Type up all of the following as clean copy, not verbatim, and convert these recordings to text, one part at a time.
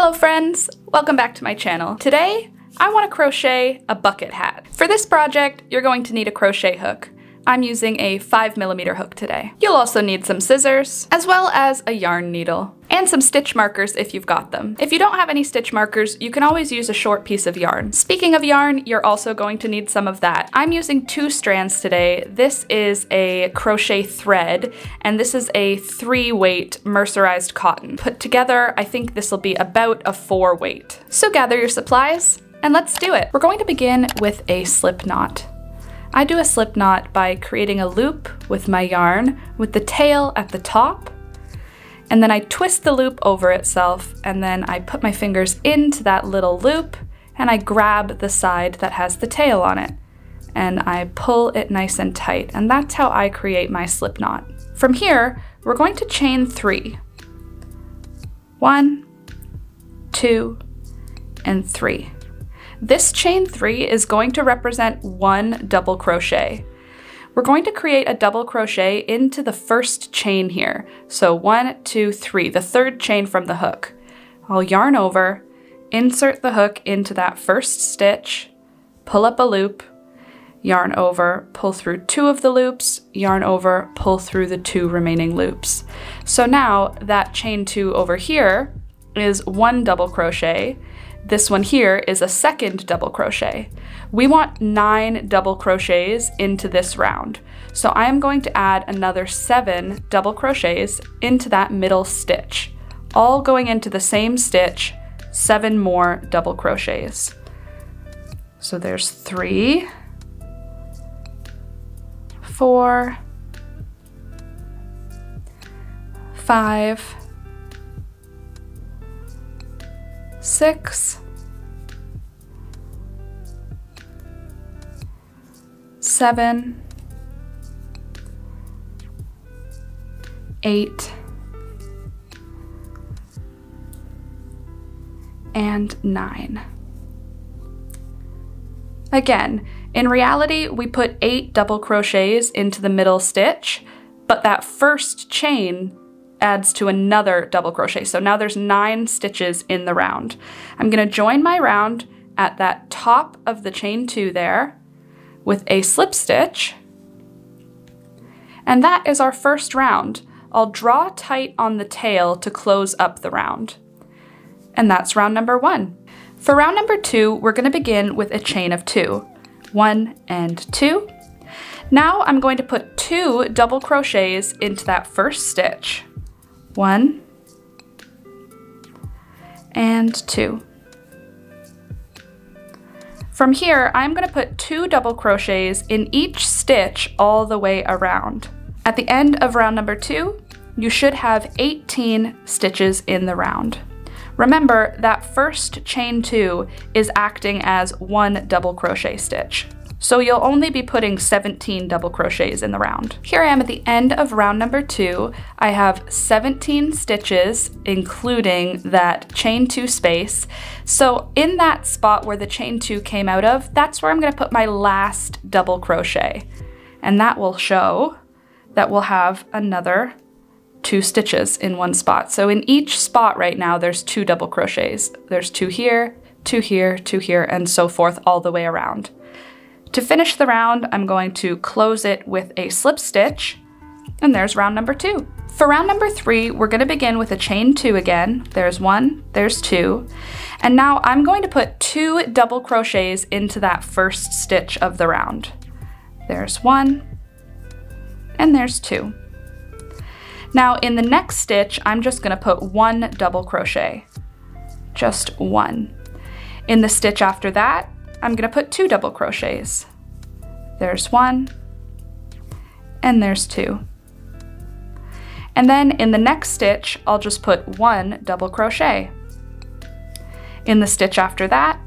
Hello friends! Welcome back to my channel. Today, I want to crochet a bucket hat. For this project, you're going to need a crochet hook. I'm using a 5mm hook today. You'll also need some scissors, as well as a yarn needle, and some stitch markers if you've got them. If you don't have any stitch markers, you can always use a short piece of yarn. Speaking of yarn, you're also going to need some of that. I'm using 2 strands today. This is a crochet thread, and this is a 3-weight mercerized cotton. Put together, I think this will be about a 4-weight. So gather your supplies, and let's do it. We're going to begin with a slip knot. I do a slip knot by creating a loop with my yarn with the tail at the top, and then I twist the loop over itself, and then I put my fingers into that little loop and I grab the side that has the tail on it and I pull it nice and tight, and that's how I create my slip knot. From here, we're going to chain 3. 1, 2, and 3. This chain 3 is going to represent 1 double crochet. We're going to create a double crochet into the first chain here. So 1, 2, 3, the 3rd chain from the hook. I'll yarn over, insert the hook into that first stitch, pull up a loop, yarn over, pull through 2 of the loops, yarn over, pull through the 2 remaining loops. So now that chain 2 over here is 1 double crochet. This one here is a 2nd double crochet. We want 9 double crochets into this round. So I am going to add another 7 double crochets into that middle stitch, all going into the same stitch, 7 more double crochets. So there's 3, 4, 5, 6, 7, 8, and 9. Again, in reality, we put 8 double crochets into the middle stitch, but that first chain adds to another double crochet. So now there's 9 stitches in the round. I'm going to join my round at that top of the chain 2 there with a slip stitch. And that is our first round. I'll draw tight on the tail to close up the round. And that's round number 1. For round number 2, we're going to begin with a chain of 2. 1 and 2. Now I'm going to put 2 double crochets into that first stitch. 1 and 2. From here, I'm going to put 2 double crochets in each stitch all the way around. At the end of round number 2, you should have 18 stitches in the round. Remember that first chain 2 is acting as 1 double crochet stitch. So you'll only be putting 17 double crochets in the round. Here I am at the end of round number 2. I have 17 stitches, including that chain 2 space. So in that spot where the chain 2 came out of, that's where I'm going to put my last double crochet. And that will show that we'll have another 2 stitches in one spot. So in each spot right now, there's 2 double crochets. There's 2 here, 2 here, 2 here, and so forth all the way around. To finish the round, I'm going to close it with a slip stitch, and there's round number 2. For round number 3, we're going to begin with a chain 2 again. There's 1, there's 2, and now I'm going to put 2 double crochets into that first stitch of the round. There's 1, and there's 2. Now in the next stitch, I'm just going to put 1 double crochet, just 1. In the stitch after that, I'm going to put 2 double crochets. There's 1, and there's 2. And then in the next stitch, I'll just put 1 double crochet. In the stitch after that,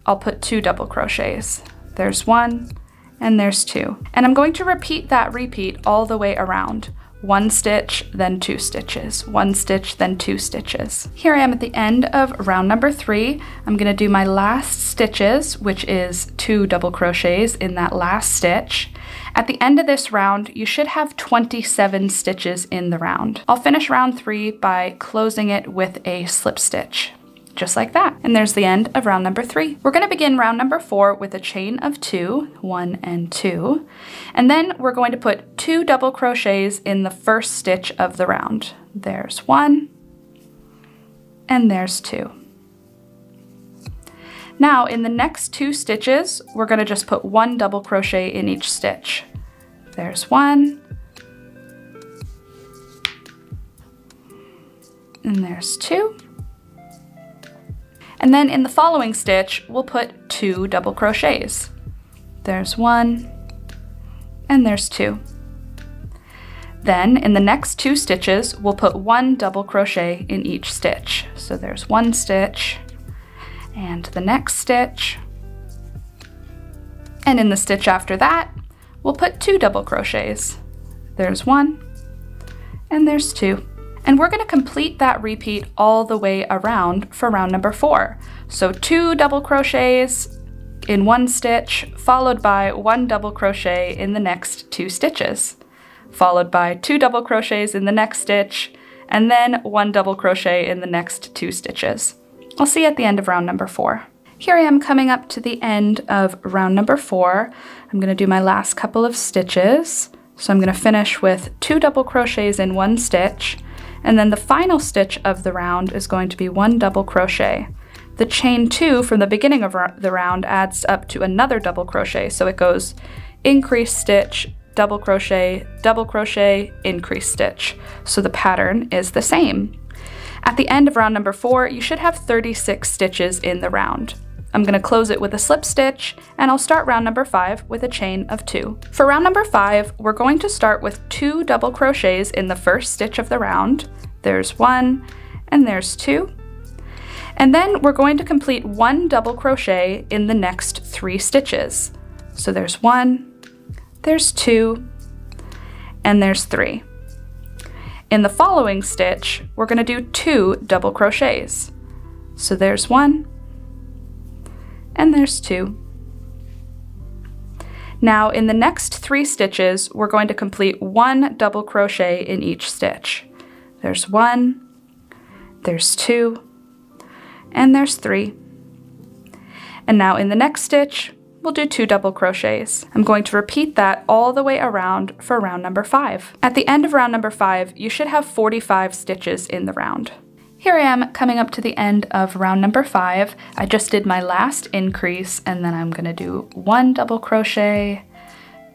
I'll put 2 double crochets. There's 1, and there's 2. And I'm going to repeat that repeat all the way around. 1 stitch, then 2 stitches, 1 stitch, then 2 stitches. Here I am at the end of round number 3. I'm going to do my last stitches, which is 2 double crochets in that last stitch. At the end of this round, you should have 27 stitches in the round. I'll finish round 3 by closing it with a slip stitch. just like that. And there's the end of round number 3. We're going to begin round number 4 with a chain of 2, 1 and 2, and then we're going to put 2 double crochets in the first stitch of the round. There's 1, and there's 2. Now in the next 2 stitches, we're going to just put 1 double crochet in each stitch. There's 1, and there's 2. And then in the following stitch, we'll put 2 double crochets. There's 1, and there's 2. Then in the next 2 stitches, we'll put 1 double crochet in each stitch. So there's 1 stitch, and the next stitch. And in the stitch after that, we'll put 2 double crochets. There's 1, and there's 2. And we're going to complete that repeat all the way around for round number 4. So 2 double crochets in 1 stitch, followed by 1 double crochet in the next 2 stitches, followed by 2 double crochets in the next stitch, and then 1 double crochet in the next 2 stitches. I'll see you at the end of round number 4. Here I am coming up to the end of round number 4. I'm going to do my last couple of stitches. So I'm going to finish with 2 double crochets in 1 stitch, and then the final stitch of the round is going to be 1 double crochet. The chain 2 from the beginning of the round adds up to another double crochet, so it goes increase stitch, double crochet, increase stitch. So the pattern is the same. At the end of round number 4, you should have 36 stitches in the round. I'm going to close it with a slip stitch, and I'll start round number 5 with a chain of 2. For round number 5, we're going to start with 2 double crochets in the first stitch of the round. There's 1, and there's 2. And then we're going to complete 1 double crochet in the next 3 stitches. So there's 1, there's 2, and there's 3. In the following stitch, we're going to do 2 double crochets. So there's 1, and there's 2. Now in the next 3 stitches, we're going to complete 1 double crochet in each stitch. There's 1, there's 2, and there's 3. And now in the next stitch, we'll do 2 double crochets. I'm going to repeat that all the way around for round number 5. At the end of round number 5, you should have 45 stitches in the round. Here I am coming up to the end of round number 5. I just did my last increase, and then I'm going to do 1 double crochet,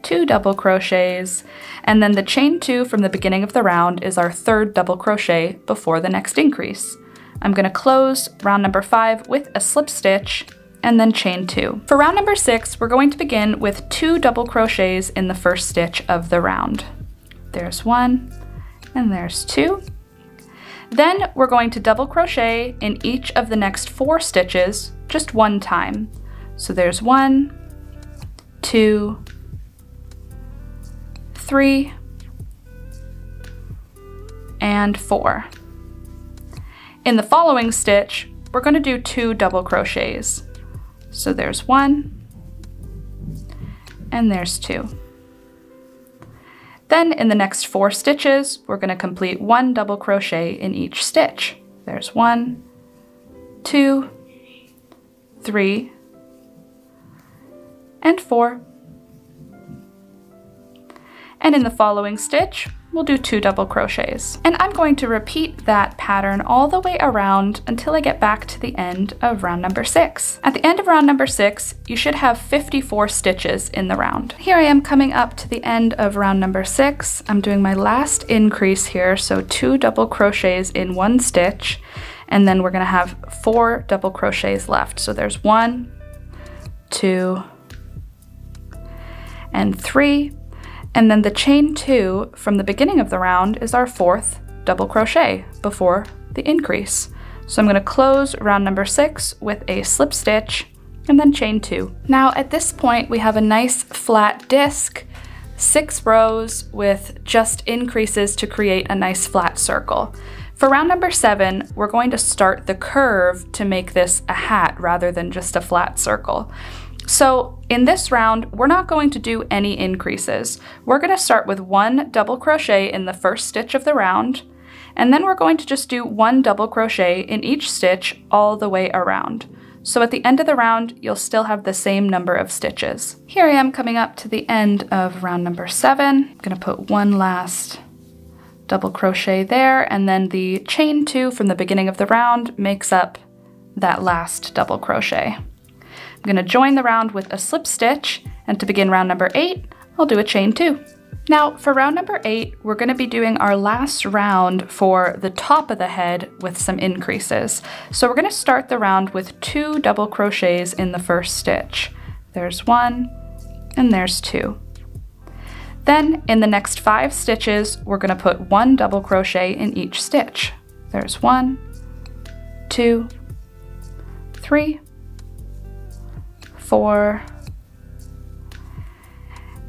2 double crochets, and then the chain 2 from the beginning of the round is our 3rd double crochet before the next increase. I'm going to close round number 5 with a slip stitch and then chain 2. For round number 6, we're going to begin with 2 double crochets in the first stitch of the round. There's 1, and there's 2. Then we're going to double crochet in each of the next 4 stitches just 1 time. So there's 1, 2, 3, and 4. In the following stitch, we're going to do 2 double crochets. So there's 1, and there's 2. Then in the next 4 stitches, we're going to complete 1 double crochet in each stitch. There's 1, 2, 3, and 4. And in the following stitch, we'll do 2 double crochets. And I'm going to repeat that pattern all the way around until I get back to the end of round number 6. At the end of round number 6, you should have 54 stitches in the round. Here I am coming up to the end of round number 6. I'm doing my last increase here, so 2 double crochets in 1 stitch, and then we're going to have 4 double crochets left. So there's 1, 2, and 3. And then the chain 2 from the beginning of the round is our 4th double crochet before the increase. So I'm going to close round number 6 with a slip stitch and then chain 2. Now at this point we have a nice flat disc, 6 rows with just increases to create a nice flat circle. For round number 7, we're going to start the curve to make this a hat rather than just a flat circle. So in this round, we're not going to do any increases. We're going to start with 1 double crochet in the first stitch of the round, And then we're going to just do 1 double crochet in each stitch all the way around. So at the end of the round, you'll still have the same number of stitches. Here I am coming up to the end of round number 7. I'm gonna put 1 last double crochet there, and then the chain 2 from the beginning of the round makes up that last double crochet. I'm gonna join the round with a slip stitch, and to begin round number 8, I'll do a chain 2. Now for round number 8, we're gonna be doing our last round for the top of the head with some increases. So we're gonna start the round with 2 double crochets in the first stitch. There's 1, and there's 2. Then in the next 5 stitches, we're gonna put 1 double crochet in each stitch. There's 1, 2, 3, 4,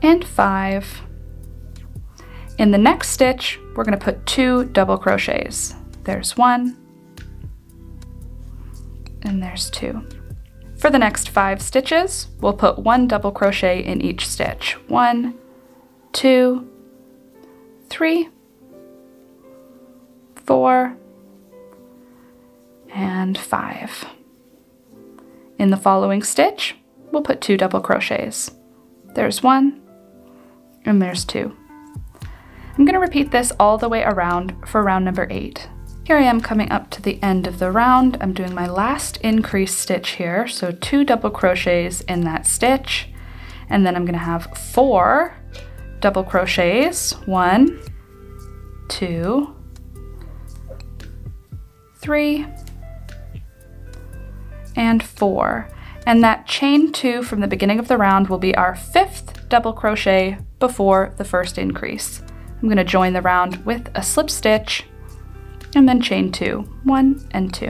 and 5. In the next stitch, we're going to put 2 double crochets. There's 1, and there's 2. For the next 5 stitches, we'll put 1 double crochet in each stitch. 1, 2, 3, 4, and 5. In the following stitch, we'll put 2 double crochets. There's 1, and there's 2. I'm going to repeat this all the way around for round number 8. Here I am coming up to the end of the round. I'm doing my last increase stitch here, so 2 double crochets in that stitch, and then I'm going to have 4 double crochets. 1, 2, 3, and 4. And that chain 2 from the beginning of the round will be our 5th double crochet before the first increase. I'm going to join the round with a slip stitch and then chain 2, 1 and 2.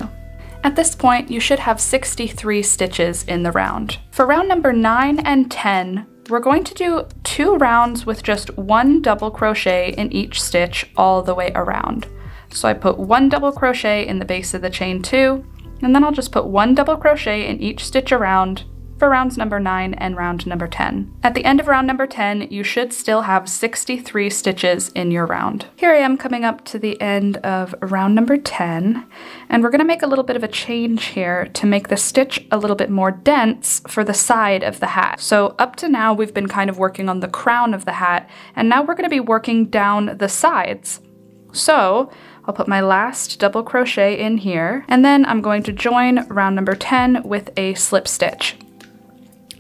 At this point, you should have 63 stitches in the round. For round number 9 and 10, we're going to do 2 rounds with just 1 double crochet in each stitch all the way around. So I put 1 double crochet in the base of the chain 2, and then I'll just put 1 double crochet in each stitch around for rounds number 9 and round number 10. At the end of round number 10, you should still have 63 stitches in your round. Here I am coming up to the end of round number 10, and we're gonna make a little bit of a change here to make the stitch a little bit more dense for the side of the hat. So up to now, we've been kind of working on the crown of the hat, and now we're gonna be working down the sides. So I'll put my last double crochet in here, and then I'm going to join round number 10 with a slip stitch.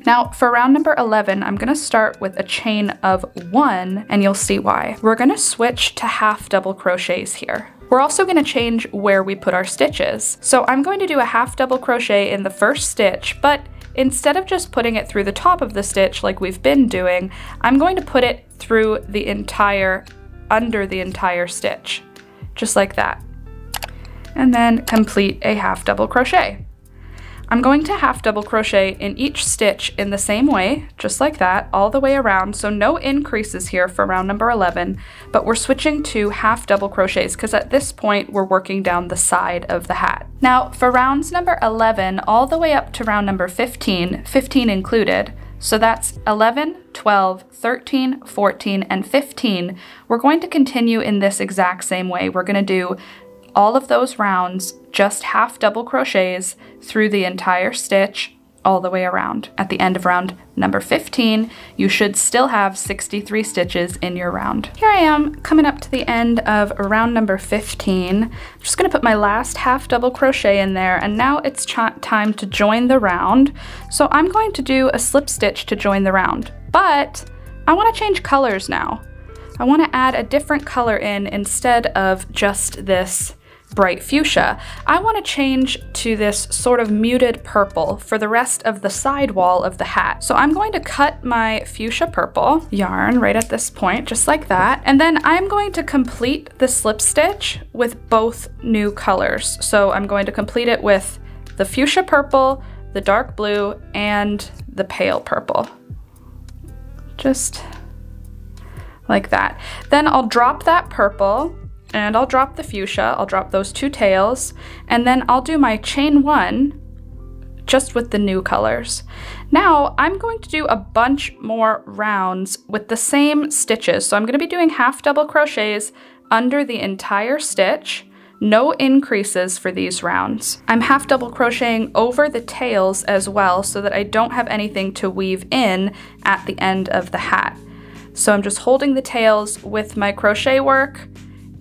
Now for round number 11, I'm gonna start with a chain of 1, and you'll see why. We're gonna switch to half double crochets here. We're also gonna change where we put our stitches. So I'm going to do a half double crochet in the first stitch, but instead of just putting it through the top of the stitch like we've been doing, I'm going to put it through the under the entire stitch, just like that. And then complete a half double crochet. I'm going to half double crochet in each stitch in the same way, just like that, all the way around, so no increases here for round number 11, but we're switching to half double crochets because at this point we're working down the side of the hat. Now for rounds number 11 all the way up to round number 15, 15 included, so that's 11, 12, 13, 14, and 15, we're going to continue in this exact same way. We're going to do all of those rounds, just half double crochets through the entire stitch all the way around. At the end of round number 15, you should still have 63 stitches in your round. Here I am coming up to the end of round number 15. I'm just gonna put my last half double crochet in there, and now it's time to join the round. So I'm going to do a slip stitch to join the round, but I wanna change colors now. I wanna add a different color in instead of just this bright fuchsia. I want to change to this sort of muted purple for the rest of the side wall of the hat. So I'm going to cut my fuchsia purple yarn right at this point, just like that. And then I'm going to complete the slip stitch with both new colors. So I'm going to complete it with the fuchsia purple, the dark blue, and the pale purple. Just like that. Then I'll drop that purple, and I'll drop the fuchsia, I'll drop those 2 tails, and then I'll do my chain 1 just with the new colors. Now I'm going to do a bunch more rounds with the same stitches. So I'm going to be doing half double crochets, under the entire stitch. No increases for these rounds. I'm half double crocheting over the tails as well so that I don't have anything to weave in at the end of the hat. So I'm just holding the tails with my crochet work,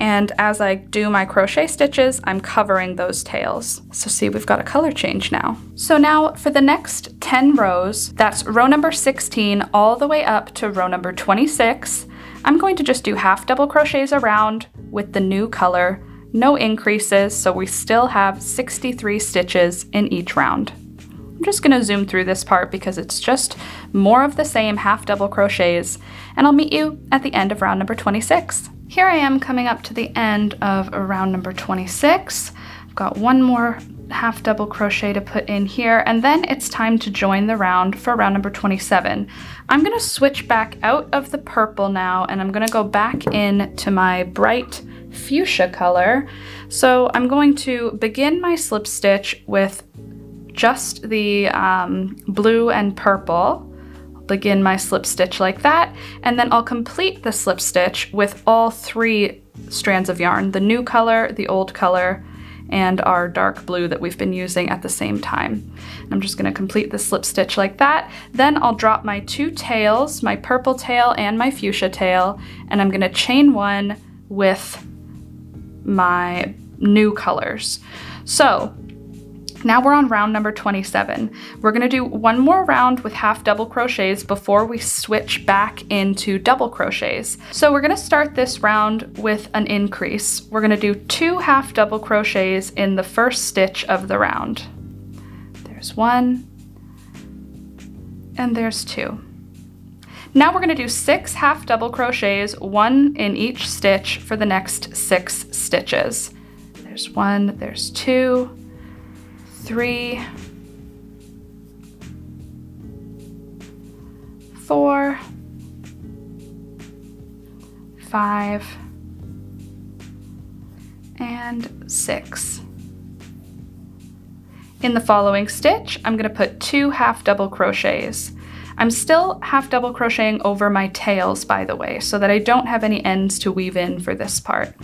and as I do my crochet stitches, I'm covering those tails. So see, we've got a color change now. So now for the next 10 rows, that's row number 16 all the way up to row number 26, I'm going to just do half double crochets around with the new color, no increases, so we still have 63 stitches in each round. I'm just gonna zoom through this part because it's just more of the same half double crochets, and I'll meet you at the end of round number 26. Here I am coming up to the end of round number 26. I've got one more half double crochet to put in here, and then it's time to join the round for round number 27. I'm gonna switch back out of the purple now, and I'm gonna go back in to my bright fuchsia color. So I'm going to begin my slip stitch with just the blue and purple. Begin my slip stitch like that, and then I'll complete the slip stitch with all 3 strands of yarn, the new color, the old color, and our dark blue that we've been using at the same time. I'm just gonna complete the slip stitch like that. Then I'll drop my 2 tails, my purple tail and my fuchsia tail, and I'm gonna chain 1 with my new colors. So now we're on round number 27. We're gonna do one more round with half double crochets before we switch back into double crochets. So we're gonna start this round with an increase. We're gonna do 2 half double crochets in the first stitch of the round. There's 1, and there's 2. Now we're gonna do 6 half double crochets, 1 in each stitch for the next 6 stitches. There's 1, there's 2, 3, 4, 5, and 6. In the following stitch, I'm going to put 2 half double crochets. I'm still half double crocheting over my tails, by the way, so that I don't have any ends to weave in for this part.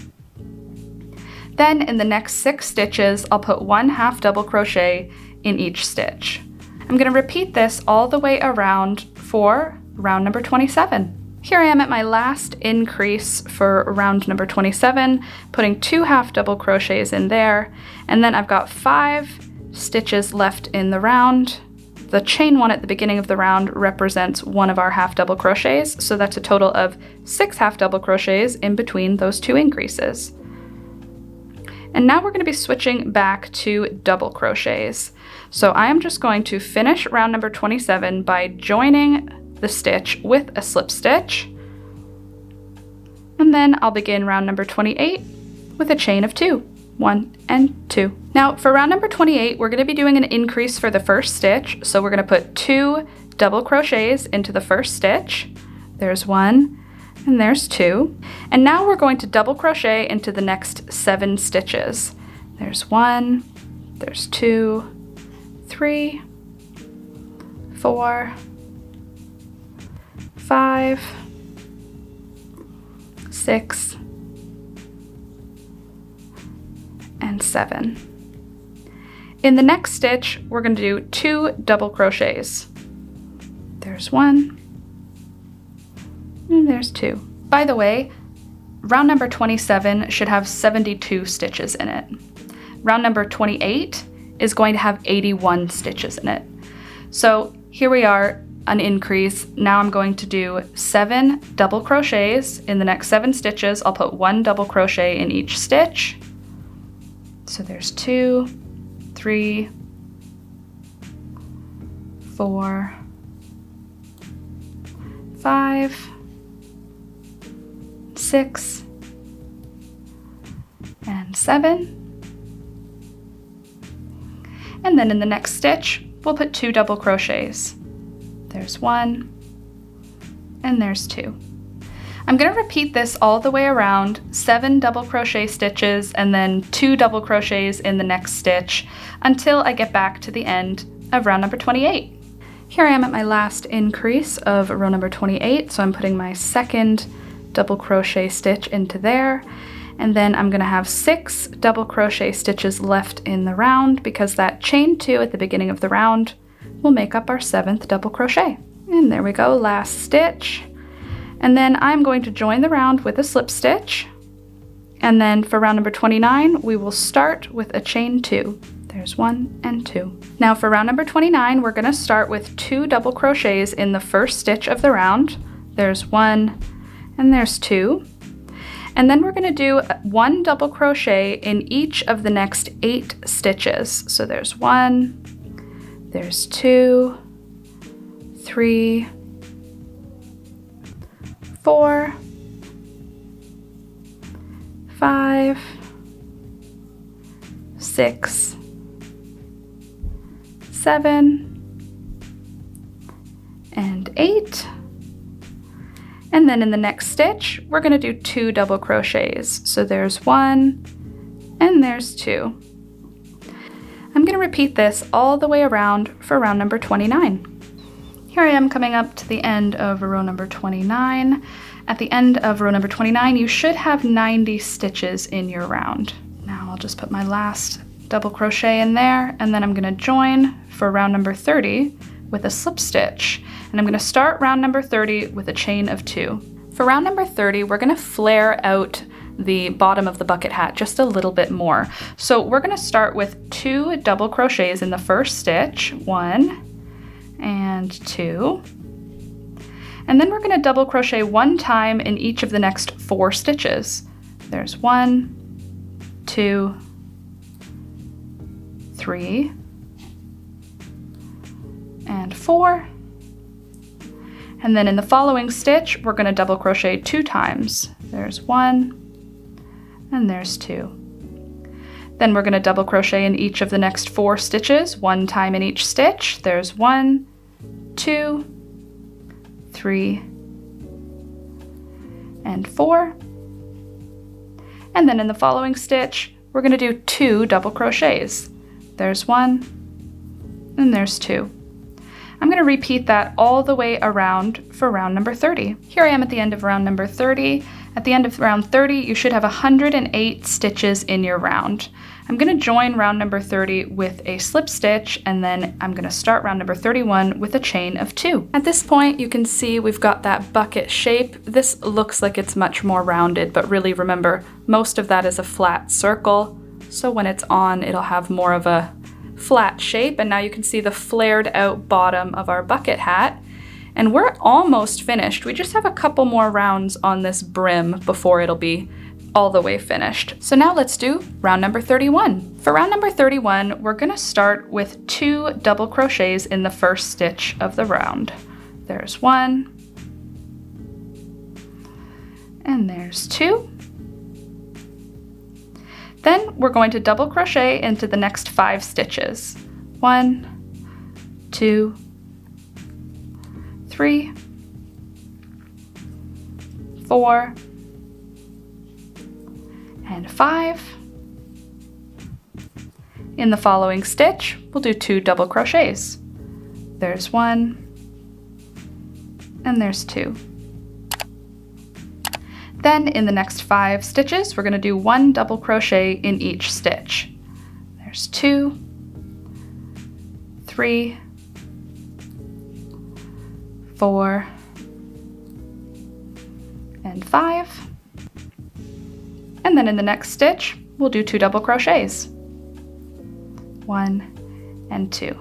Then in the next 6 stitches, I'll put 1 half double crochet in each stitch. I'm going to repeat this all the way around for round number 27. Here I am at my last increase for round number 27, putting 2 half double crochets in there, and then I've got 5 stitches left in the round. The chain 1 at the beginning of the round represents one of our half double crochets, so that's a total of 6 half double crochets in between those 2 increases. And now we're going to be switching back to double crochets. So I am just going to finish round number 27 by joining the stitch with a slip stitch. And then I'll begin round number 28 with a chain of 2, 1 and 2. Now for round number 28, we're going to be doing an increase for the first stitch. So we're going to put 2 double crochets into the first stitch. There's 1. And there's 2. And now we're going to double crochet into the next 7 stitches. There's 1, there's 2, 3, 4, 5, 6, and 7. In the next stitch, we're going to do 2 double crochets. There's 1, and there's 2. By the way, round number 27 should have 72 stitches in it. Round number 28 is going to have 81 stitches in it. So here we are, an increase. Now I'm going to do 7 double crochets. In the next 7 stitches, I'll put 1 double crochet in each stitch. So there's 2, 3, 4, 5, 6, and 7. And then in the next stitch, we'll put 2 double crochets. There's 1, and there's 2. I'm going to repeat this all the way around, 7 double crochet stitches and then 2 double crochets in the next stitch until I get back to the end of round number 28. Here I am at my last increase of row number 28, so I'm putting my second double crochet stitch into there, And then I'm gonna have 6 double crochet stitches left in the round because that chain 2 at the beginning of the round will make up our 7th double crochet. And there we go, last stitch. And then I'm going to join the round with a slip stitch. And then for round number 29, we will start with a chain 2. There's 1 and 2. Now for round number 29, we're gonna start with 2 double crochets in the first stitch of the round. There's 1 and there's 2. And then we're gonna do 1 double crochet in each of the next 8 stitches. So there's 1, there's 2, 3, 4, 5, 6, 7, and 8. And then in the next stitch, we're gonna do 2 double crochets. So there's 1 and there's 2. I'm gonna repeat this all the way around for round number 29. Here I am coming up to the end of row number 29. At the end of row number 29, you should have 90 stitches in your round. Now I'll just put my last double crochet in there, and then I'm gonna join for round number 30 with a slip stitch. And I'm gonna start round number 30 with a chain of 2. For round number 30, we're gonna flare out the bottom of the bucket hat just a little bit more. So we're gonna start with 2 double crochets in the first stitch, 1 and 2. And then we're gonna double crochet 1 time in each of the next 4 stitches. There's 1, 2, 3, and 4. And then in the following stitch, we're gonna double crochet 2 times. There's 1, and there's 2. Then we're gonna double crochet in each of the next 4 stitches, 1 time in each stitch. There's 1, 2, 3, and 4. And then in the following stitch, we're gonna do 2 double crochets. There's 1, and there's 2. I'm gonna repeat that all the way around for round number 30. Here I am at the end of round number 30. At the end of round 30, you should have 108 stitches in your round. I'm gonna join round number 30 with a slip stitch, and then I'm gonna start round number 31 with a chain of 2. At this point, you can see we've got that bucket shape. This looks like it's much more rounded, but really remember, most of that is a flat circle. So when it's on, it'll have more of a flat shape, and now you can see the flared out bottom of our bucket hat. And we're almost finished. We just have a couple more rounds on this brim before it'll be all the way finished. So now let's do round number 31. For round number 31, we're gonna start with 2 double crochets in the first stitch of the round. There's 1, and there's 2. Then we're going to double crochet into the next 5 stitches. 1, 2, 3, 4, and 5. In the following stitch, we'll do 2 double crochets. There's 1, and there's 2. Then in the next 5 stitches, we're gonna do 1 double crochet in each stitch. There's 2, 3, 4, and 5. And then in the next stitch, we'll do 2 double crochets. 1 and 2.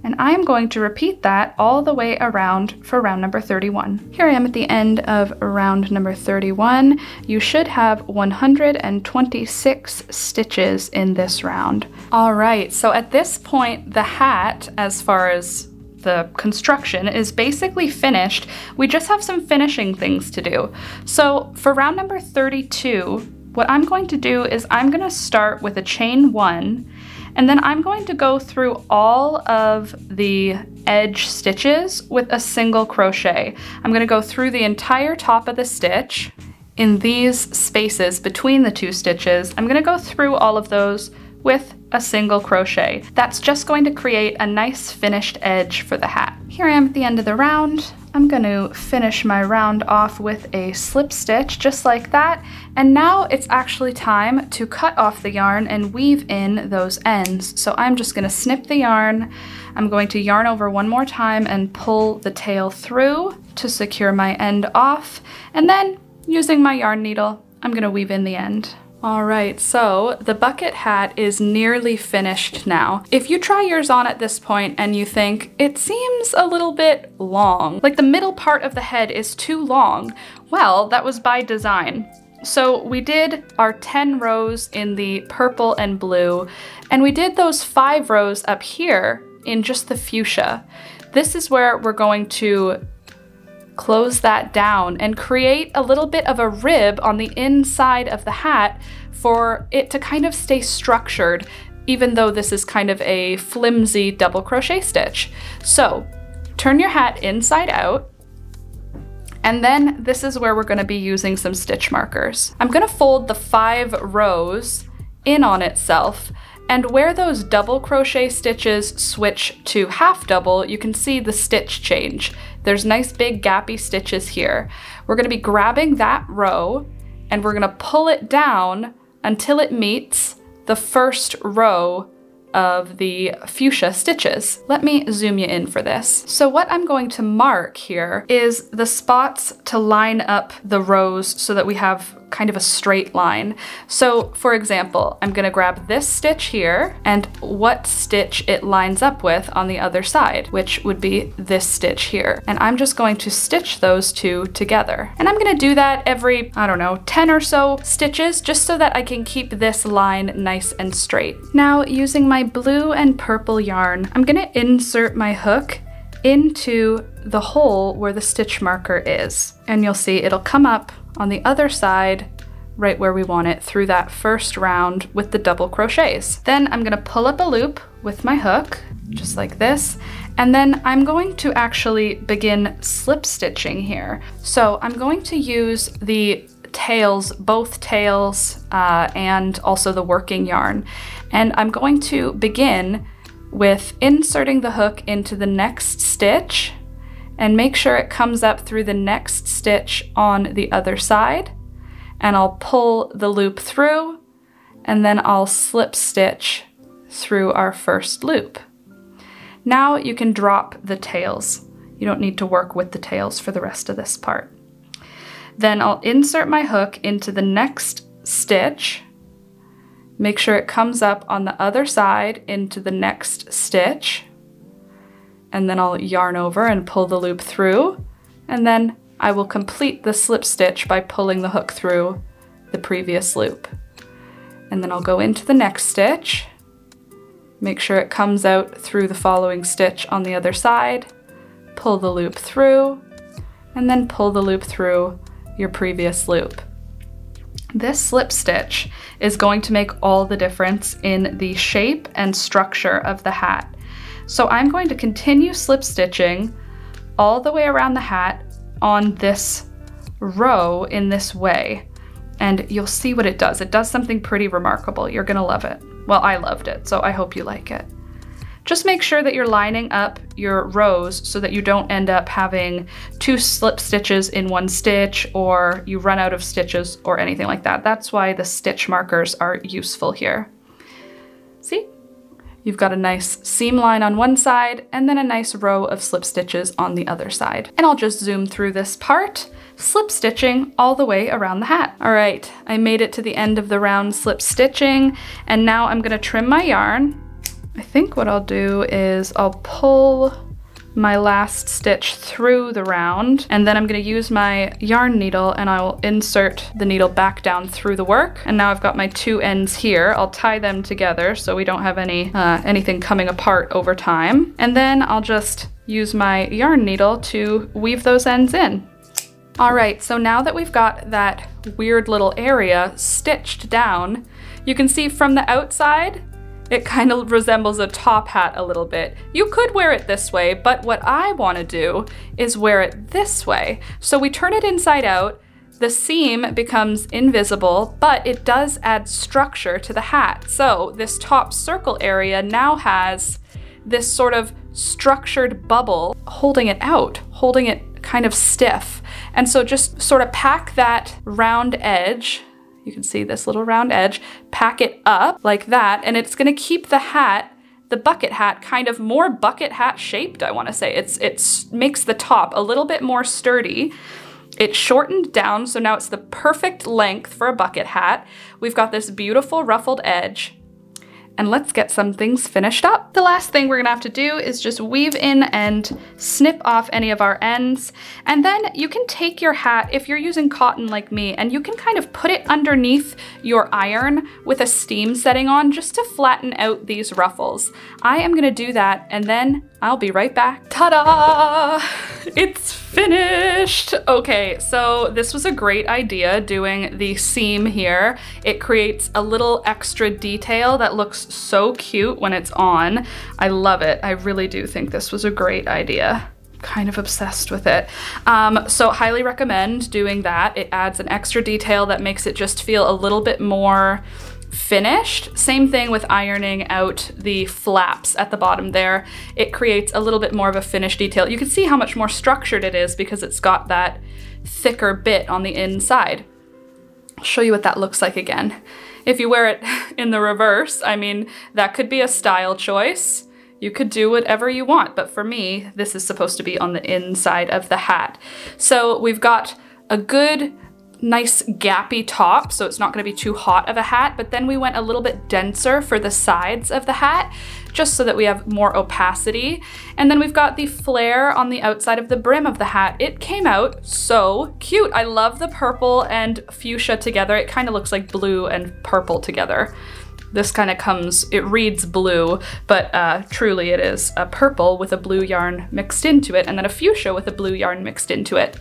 And I'm going to repeat that all the way around for round number 31. Here I am at the end of round number 31. You should have 126 stitches in this round. All right, so at this point, the hat, as far as the construction, is basically finished. We just have some finishing things to do. So for round number 32, what I'm going to do is I'm gonna start with a chain 1, and then I'm going to go through all of the edge stitches with a single crochet. I'm gonna go through the entire top of the stitch. In these spaces between the 2 stitches, I'm gonna go through all of those with a single crochet. That's just going to create a nice finished edge for the hat. Here I am at the end of the round. I'm going to finish my round off with a slip stitch just like that. And now it's actually time to cut off the yarn and weave in those ends. So I'm just going to snip the yarn. I'm going to yarn over one more time and pull the tail through to secure my end off. And then using my yarn needle, I'm going to weave in the end. All right, so the bucket hat is nearly finished now. If you try yours on at this point and you think it seems a little bit long, like the middle part of the head is too long, well, that was by design. So we did our 10 rows in the purple and blue, and we did those 5 rows up here in just the fuchsia. This is where we're going to close that down and create a little bit of a rib on the inside of the hat for it to kind of stay structured, even though this is kind of a flimsy double crochet stitch. So turn your hat inside out, and then this is where we're going to be using some stitch markers. I'm going to fold the 5 rows in on itself, and where those double crochet stitches switch to half double, you can see the stitch change. There's nice big gappy stitches here. We're going to be grabbing that row and we're going to pull it down until it meets the first row of the fuchsia stitches. Let me zoom you in for this. So what I'm going to mark here is the spots to line up the rows so that we have kind of a straight line. So for example, I'm gonna grab this stitch here and what stitch it lines up with on the other side, which would be this stitch here. And I'm just going to stitch those two together. And I'm gonna do that every, I don't know, 10 or so stitches, just so that I can keep this line nice and straight. Now, using my blue and purple yarn, I'm gonna insert my hook into the hole where the stitch marker is. And you'll see it'll come up on the other side, right where we want it, through that first round with the double crochets. Then I'm gonna pull up a loop with my hook, just like this, and then I'm going to actually begin slip stitching here. So I'm going to use the tails, both tails, and also the working yarn. And I'm going to begin with inserting the hook into the next stitch and make sure it comes up through the next stitch on the other side. And I'll pull the loop through, and then I'll slip stitch through our first loop. Now you can drop the tails. You don't need to work with the tails for the rest of this part. Then I'll insert my hook into the next stitch, make sure it comes up on the other side into the next stitch, and then I'll yarn over and pull the loop through, and then I will complete the slip stitch by pulling the hook through the previous loop. And then I'll go into the next stitch, make sure it comes out through the following stitch on the other side, pull the loop through, and then pull the loop through your previous loop. This slip stitch is going to make all the difference in the shape and structure of the hat. So I'm going to continue slip stitching all the way around the hat on this row in this way. And you'll see what it does. It does something pretty remarkable. You're gonna love it. Well, I loved it, so I hope you like it. Just make sure that you're lining up your rows so that you don't end up having 2 slip stitches in one stitch, or you run out of stitches or anything like that. That's why the stitch markers are useful here. See? You've got a nice seam line on one side and then a nice row of slip stitches on the other side. And I'll just zoom through this part, slip stitching all the way around the hat. All right, I made it to the end of the round slip stitching, and now I'm gonna trim my yarn. I think what I'll do is I'll pull my last stitch through the round, and then I'm gonna use my yarn needle and I'll insert the needle back down through the work. And now I've got my 2 ends here. I'll tie them together so we don't have anything coming apart over time. And then I'll just use my yarn needle to weave those ends in. All right, so now that we've got that weird little area stitched down, you can see from the outside, it kind of resembles a top hat a little bit. You could wear it this way, but what I want to do is wear it this way. So we turn it inside out, the seam becomes invisible, but it does add structure to the hat. So this top circle area now has this sort of structured bubble holding it out, holding it kind of stiff. And so just sort of pack that round edge, you can see this little round edge, pack it up like that, and it's gonna keep the hat, the bucket hat, kind of more bucket hat shaped, I wanna say. It makes the top a little bit more sturdy. It's shortened down, so now it's the perfect length for a bucket hat. We've got this beautiful ruffled edge. And let's get some things finished up. The last thing we're gonna have to do is just weave in and snip off any of our ends. And then you can take your hat, if you're using cotton like me, and you can kind of put it underneath your iron with a steam setting on just to flatten out these ruffles. I am gonna do that, and then I'll be right back. Ta-da! It's finished! Okay, so this was a great idea doing the seam here. It creates a little extra detail that looks so cute when it's on. I love it. I really do think this was a great idea. Kind of obsessed with it. So highly recommend doing that. It adds an extra detail that makes it just feel a little bit more finished. Same thing with ironing out the flaps at the bottom there. It creates a little bit more of a finished detail. You can see how much more structured it is because it's got that thicker bit on the inside. I'll show you what that looks like again. If you wear it in the reverse, I mean, that could be a style choice. You could do whatever you want, but for me, this is supposed to be on the inside of the hat. So we've got a good, nice gappy top, so it's not gonna be too hot of a hat, but then we went a little bit denser for the sides of the hat, just so that we have more opacity. And then we've got the flare on the outside of the brim of the hat. It came out so cute. I love the purple and fuchsia together. It kind of looks like blue and purple together. This kind of comes, it reads blue, but truly it is a purple with a blue yarn mixed into it, and then a fuchsia with a blue yarn mixed into it.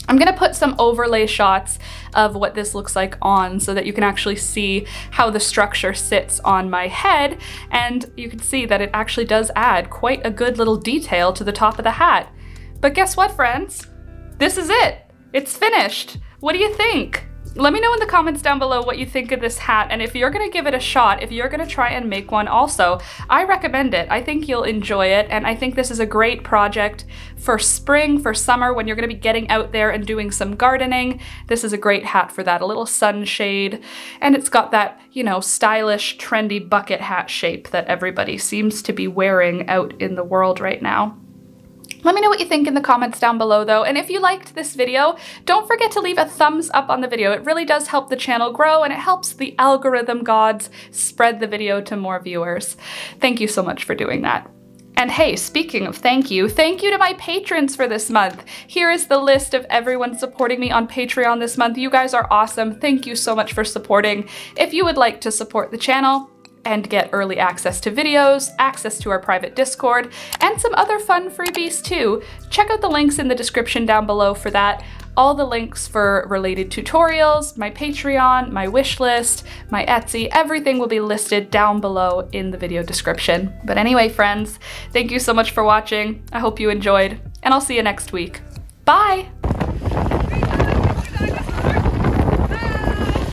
I'm gonna put some overlay shots of what this looks like on so that you can actually see how the structure sits on my head, and you can see that it actually does add quite a good little detail to the top of the hat. But guess what, friends? This is it. It's finished. What do you think? Let me know in the comments down below what you think of this hat, and if you're gonna give it a shot, if you're gonna try and make one also, I recommend it. I think you'll enjoy it, and I think this is a great project for spring, for summer, when you're gonna be getting out there and doing some gardening. This is a great hat for that, a little sunshade, and it's got that, you know, stylish, trendy bucket hat shape that everybody seems to be wearing out in the world right now. Let me know what you think in the comments down below though, and if you liked this video, don't forget to leave a thumbs up on the video. It really does help the channel grow, and it helps the algorithm gods spread the video to more viewers. Thank you so much for doing that. And hey, speaking of thank you to my patrons for this month. Here is the list of everyone supporting me on Patreon this month. You guys are awesome. Thank you so much for supporting. If you would like to support the channel and get early access to videos, access to our private Discord, and some other fun freebies too, check out the links in the description down below for that. All the links for related tutorials, my Patreon, my wish list, my Etsy, everything will be listed down below in the video description. But anyway, friends, thank you so much for watching. I hope you enjoyed, and I'll see you next week. Bye!